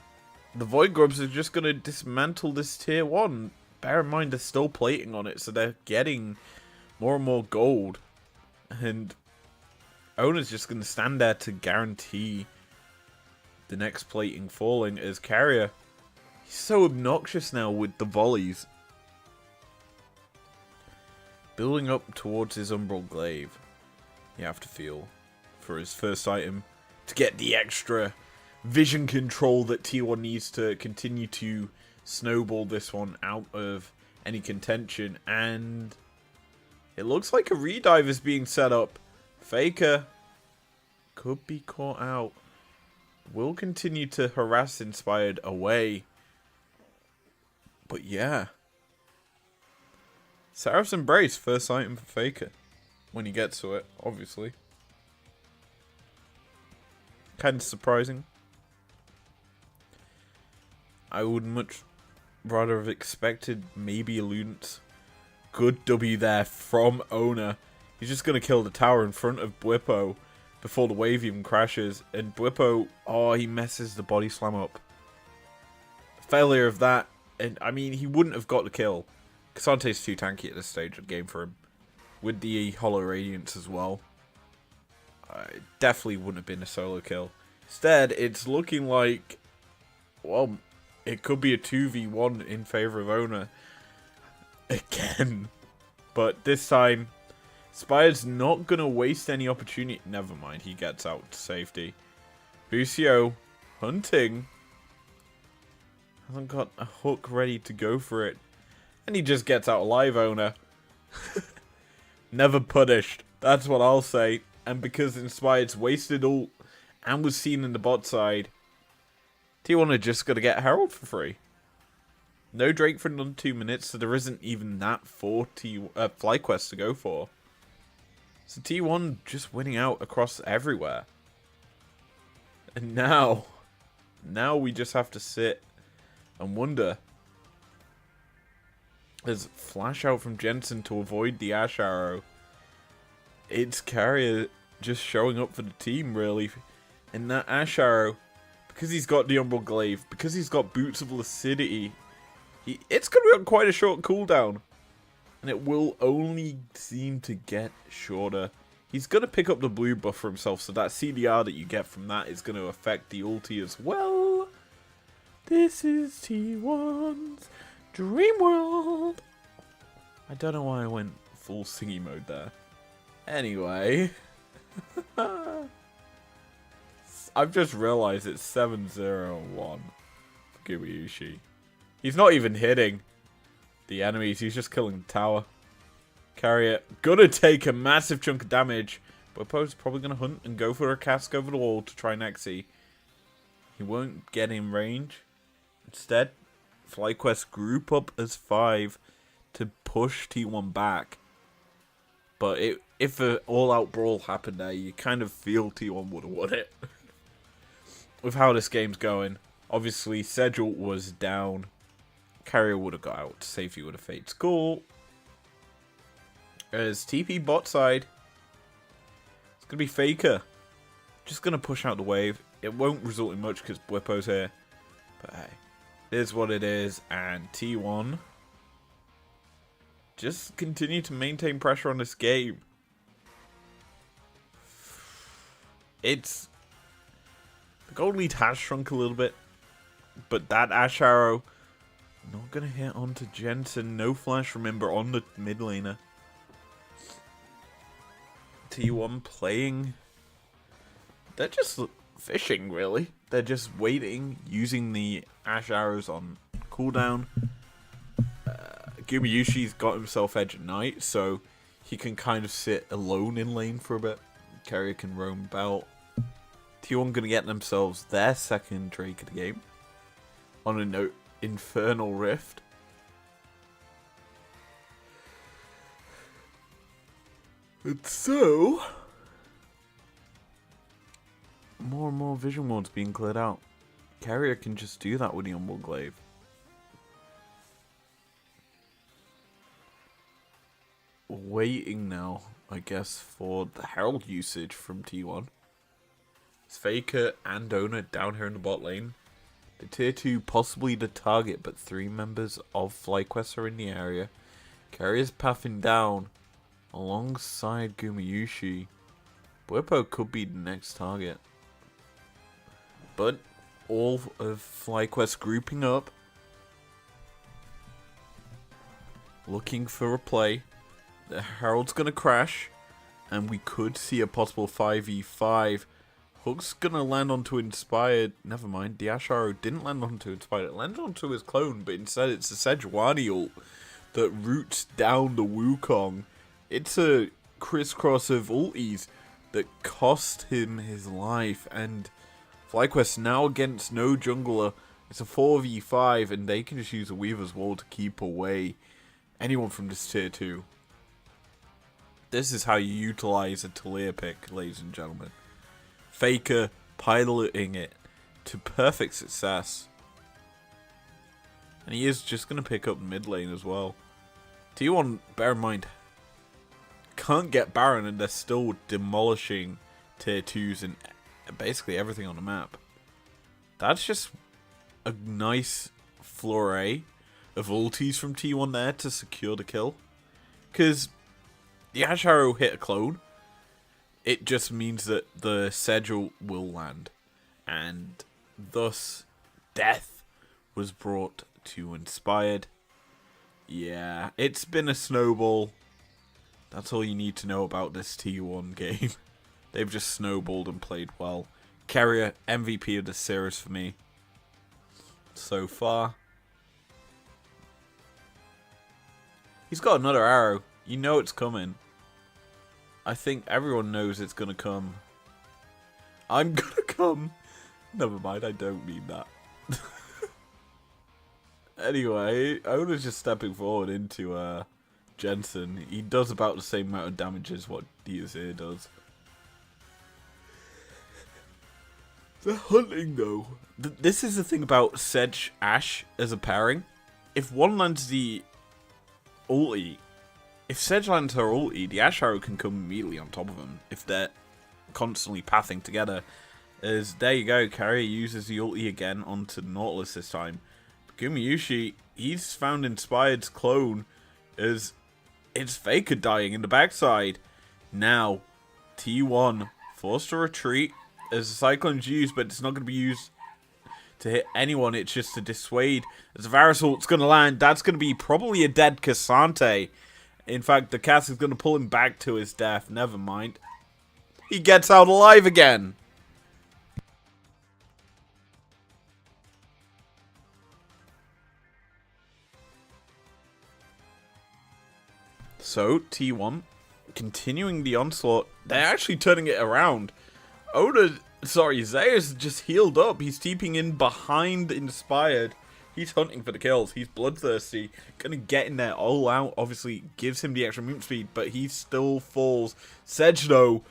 the Void Grubs are just going to dismantle this tier 1. Bear in mind they're still plating on it, so they're getting more and more gold. And Owner's just going to stand there to guarantee the next plating falling as Carrier. He's so obnoxious now with the volleys. Building up towards his Umbral Glaive. You have to feel for his first item to get the extra vision control that T1 needs to continue to snowball this one out of any contention. And it looks like a redive is being set up. Faker could be caught out. Will continue to harass Inspired away. But yeah. Seraph's Embrace, first item for Faker. When he gets to it, obviously. Kind of surprising. I would much rather have expected maybe a Ludens. Good W there from Owner. He's just going to kill the tower in front of Bwippo. before the wave even crashes. And Bwippo, oh, he messes the body slam up. Failure of that, and I mean, he wouldn't have got the kill. Casante's too tanky at this stage of the game for him. With the Hollow Radiance as well. It definitely wouldn't have been a solo kill. Instead, it's looking like, well, it could be a 2v1 in favor of Owner. Again. But this time, Spire's not going to waste any opportunity. Never mind, he gets out to safety. Busio, hunting. Hasn't got a hook ready to go for it. And he just gets out alive, Owner. Never punished. That's what I'll say. And because Inspired's wasted ult and was seen in the bot side, T1 are just going to get Herald for free. No Drake for another 2 minutes, so there isn't even that for Flyquest to go for. So T1 just winning out across everywhere. And now we just have to sit and wonder. There's flash out from Jensen to avoid the Ash Arrow. It's Carrier just showing up for the team, really. And that Ash Arrow, because he's got the Umbral Glaive, because he's got Boots of Lucidity, it's going to be on quite a short cooldown. And it will only seem to get shorter. He's going to pick up the blue buff for himself, so that CDR that you get from that is going to affect the ulti as well. This is T1's Dream World. I don't know why I went full singy mode there. Anyway. I've just realized it's 7-0-1 for Gumayushi. He's not even hitting the enemies. He's just killing the tower. Carrier gonna take a massive chunk of damage. Bwippo's probably gonna hunt and go for a cask over the wall to try Nexi. He won't get in range. Instead, Flyquest group up as 5 to push T1 back. But if an all-out brawl happened there, you kind of feel T1 would have won it. With how this game's going. Obviously, Sedgel was down. Carrier would have got out to safety with a Fate Skull. As TP bot side, it's going to be Faker. Just going to push out the wave. It won't result in much because Bwippo's here. But hey, it is what it is. And T1 just continue to maintain pressure on this game. The gold lead has shrunk a little bit. But that Ash Arrow, not going to hit onto Jensen. No flash, remember, on the mid laner. T1 playing. They're just fishing, really. They're just waiting, using the Ash Arrows on cooldown. Gumayushi's got himself Edge at Night, so he can kind of sit alone in lane for a bit. Carrier can roam about. T1 going to get themselves their second Drake of the game. On a note, Infernal Rift. And so, more and more vision modes being cleared out. Carrier can just do that with the Umbral Glaive. Waiting now, I guess, for the Herald usage from T1. It's Faker and Donut down here in the bot lane. The tier 2 possibly the target, but 3 members of Flyquest are in the area. Carrier's pathing down alongside Gumayushi. Bwippo could be the next target. But all of Flyquest grouping up. Looking for a play. The Herald's going to crash. And we could see a possible 5v5. Hook's going to land onto Inspired. Never mind, the Ash Arrow didn't land onto Inspired. It landed onto his clone, but instead it's a Sejuani ult that roots down the Wukong. It's a crisscross of ulties that cost him his life. And Flyquest now against no jungler. It's a 4v5 and they can just use a Weaver's Wall to keep away anyone from this tier 2. This is how you utilize a Talia pick, ladies and gentlemen. Faker piloting it to perfect success. And he is just going to pick up mid lane as well. T1, bear in mind, can't get Baron and they're still demolishing tier 2s and basically everything on the map. That's just a nice flurry of ultis from T1 there to secure the kill. Because the Ash Arrow hit a clone. It just means that the Sigil will land. And thus, death was brought to Inspired. Yeah, it's been a snowball. That's all you need to know about this T1 game. They've just snowballed and played well. Carrier, MVP of the series for me so far. He's got another arrow. You know it's coming. I think everyone knows it's gonna come. I'm gonna come. Never mind, I don't mean that. Anyway, Ona's just stepping forward into Jensen. He does about the same amount of damage as what Diazir does. The hunting, though. This is the thing about Sedge Ash as a pairing. If one lands the ulti, if Sedge lands her ulti, the Ash Arrow can come immediately on top of him. If they're constantly pathing together. As there you go, Carrier uses the ulti again onto Nautilus this time. Gumayushi, he's found Inspired's clone as it's Faker dying in the backside. Now, T1 forced to retreat as the Cyclone's used, but it's not going to be used to hit anyone. It's just to dissuade. As the Varus ult's going to land, that's going to be probably a dead Cassante. In fact, the Cass is going to pull him back to his death. Never mind. He gets out alive again. So, T1, continuing the onslaught. They're actually turning it around. Zeus just healed up. He's TPing in behind Inspired. He's hunting for the kills. He's bloodthirsty. Gonna get in there all out. Obviously, gives him the extra movement speed, but he still falls. Sedge, though,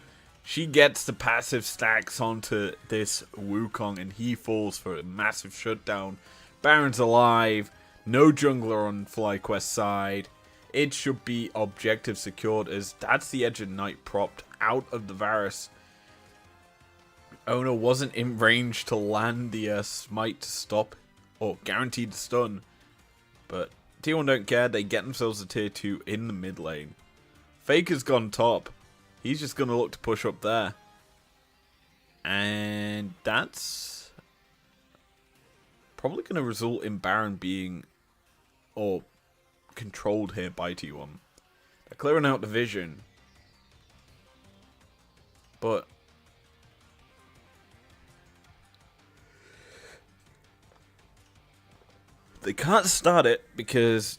she gets the passive stacks onto this Wukong, and he falls for a massive shutdown. Baron's alive. No jungler on Flyquest side. It should be objective secured, as that's the Edge of Night propped out of the Varus. Ona wasn't in range to land the smite to stop, or guaranteed stun. But T1 don't care, they get themselves a tier 2 in the mid lane. Faker's gone top. He's just going to look to push up there. And that's probably going to result in Baron being, or controlled here by T1. They're clearing out the vision. But they can't start it because,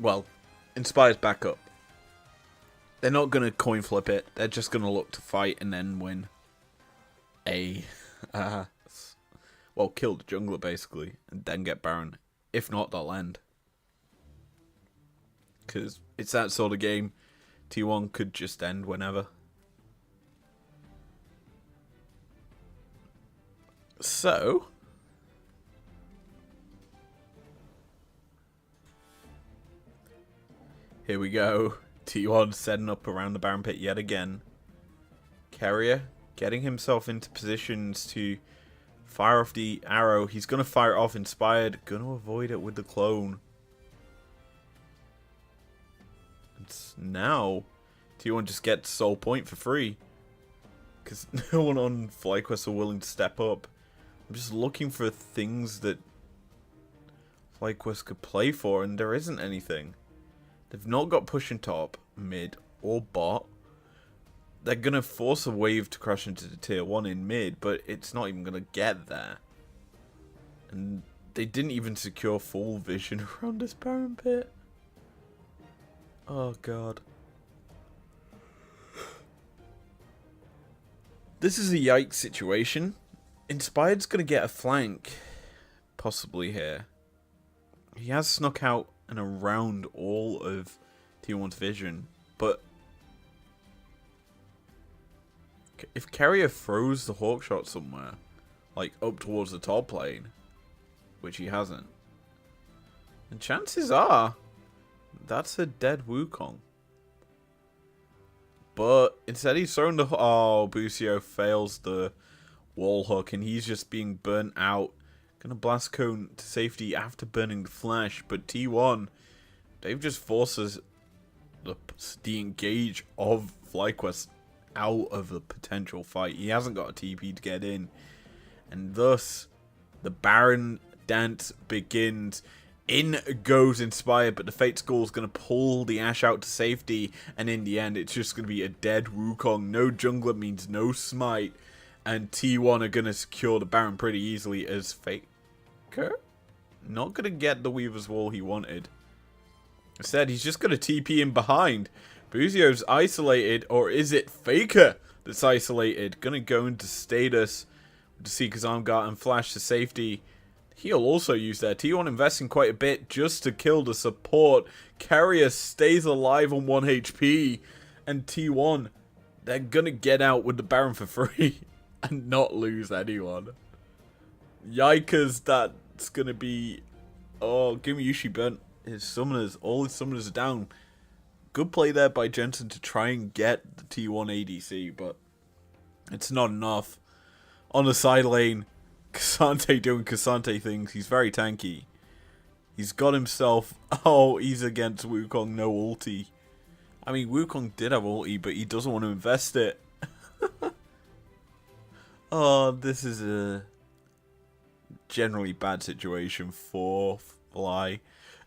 well, Inspire's back up. They're not going to coin flip it. They're just going to look to fight and then win a, well, kill the jungler basically, and then get Baron. If not, they'll end. Because it's that sort of game. T1 could just end whenever. So, here we go. T1 setting up around the Baron pit yet again. Carrier getting himself into positions to fire off the arrow. He's going to fire it off Inspired. Going to avoid it with the clone. It's now T1 just gets soul point for free. Because no one on Flyquest are willing to step up. I'm just looking for things that Flyquest could play for, and there isn't anything. They've not got pushing top, mid, or bot. They're going to force a wave to crash into the tier 1 in mid, but it's not even going to get there. And they didn't even secure full vision around this Baron pit. Oh god. This is a yikes situation. Inspired's going to get a flank, possibly here. He has snuck out and around all of T1's vision, but if Carrier throws the Hawkshot somewhere, like up towards the top lane, which he hasn't, and chances are that's a dead Wukong. But instead he's thrown the... Oh, Busio fails the wall hook, and he's just being burnt out. Gonna blast cone to safety after burning the flash, but T1, they've just forces the engage of Flyquest out of the potential fight. He hasn't got a TP to get in, and thus the Baron dance begins. In goes Inspired, but the Fate Skull is going to pull the Ashe out to safety, and in the end it's just going to be a dead Wukong. No jungler means no smite, and T1 are going to secure the Baron pretty easily as Faker not going to get the Weaver's Wall he wanted. Instead, he's just going to TP in behind. Buzio's isolated, or is it Faker that's isolated? Going to go into status with the Seeker's Arm Guard and flash to safety. He'll also use that. T1 investing quite a bit just to kill the support. Carrier stays alive on 1 HP. And T1, they're going to get out with the Baron for free and not lose anyone. Yikers, that's going to be... Oh, Gumayusi burnt his summoners. All his summoners are down. Good play there by Jensen to try and get the T1 ADC, but it's not enough. On the side lane, Cassante doing Cassante things. He's very tanky. He's got himself... Oh, he's against Wukong, no ulti. I mean, Wukong did have ulti, but he doesn't want to invest it. Oh, this is a generally bad situation for Fly,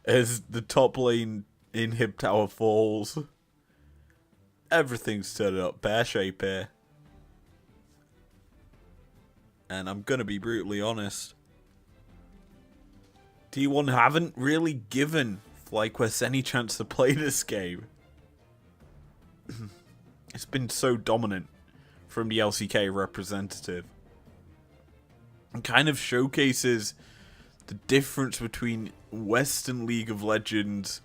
as the top lane inhib tower falls. Everything's turned up pear shape here. And I'm going to be brutally honest. T1 haven't really given Flyquest any chance to play this game. It's been so dominant from the LCK representative. It kind of showcases the difference between Western League of Legends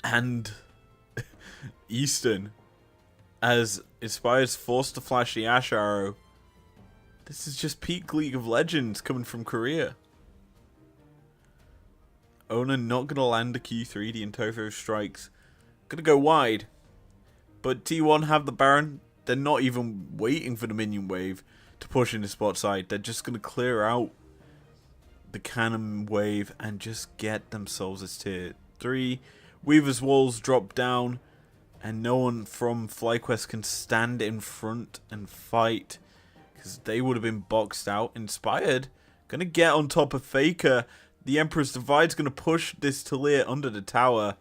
and Eastern. As Inspired's forced to flash the Ashe Arrow. This is just peak League of Legends coming from Korea. Ona not going to land the Q3, the Intofo strikes. Going to go wide. But T1 have the Baron. They're not even waiting for the minion wave to push in the spot side. They're just going to clear out the cannon wave and just get themselves as tier 3. Weaver's Walls drop down. And no one from Flyquest can stand in front and fight. Because they would have been boxed out. Inspired. Going to get on top of Faker. The Emperor's Divide's going to push this Talir under the tower.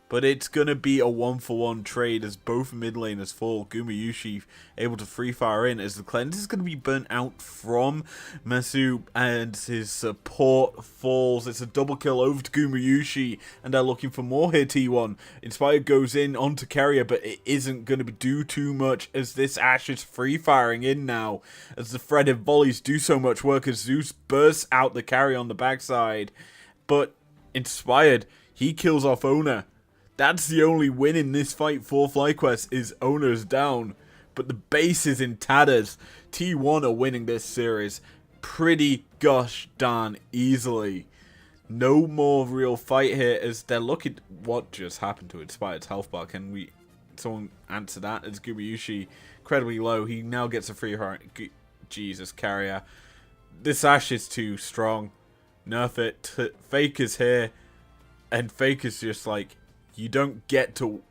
But it's going to be a 1-for-1 trade as both mid laners fall. Gumayusi able to free fire in as the cleanse is going to be burnt out from Masu and his support falls. It's a double kill over to Gumayusi and they're looking for more here, T1. Inspired goes in onto carrier, but it isn't going to do too much as this Ashe is free firing in now. As the threaded volleys do so much work as Zeus bursts out the carry on the backside. But Inspired, he kills off Ona. That's the only win in this fight for Flyquest is Ona's down. But the base is in tatters. T1 are winning this series pretty gosh darn easily. No more real fight here as they're looking... What just happened to Inspired's health bar? Can someone answer that? As Gumayusi incredibly low. He now gets a free heart. Jesus, carrier. This Ashe is too strong. Nerf it. Faker's here. And Faker's just like... You don't get to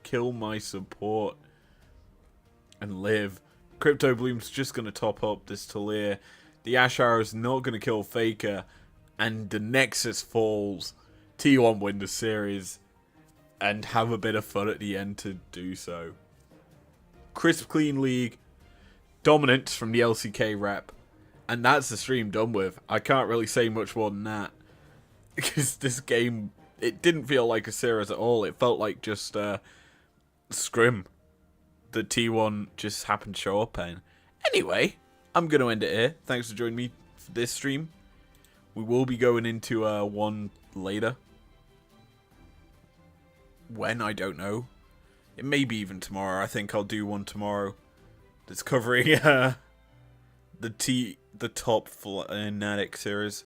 kill my support and live. Crypto Bloom's just going to top up this Talir. The Ashe Arrow's not going to kill Faker. And the Nexus falls. T1 win the series. And have a bit of fun at the end to do so. Crisp clean league. Dominance from the LCK rep. And that's the stream done with. I can't really say much more than that. Because this game... It didn't feel like a series at all. It felt like just scrim. The T1 just happened to show up in. Anyway, I'm going to end it here. Thanks for joining me for this stream. We will be going into one later. When, I don't know. It may be even tomorrow. I think I'll do one tomorrow. That's covering the top Fnatic series.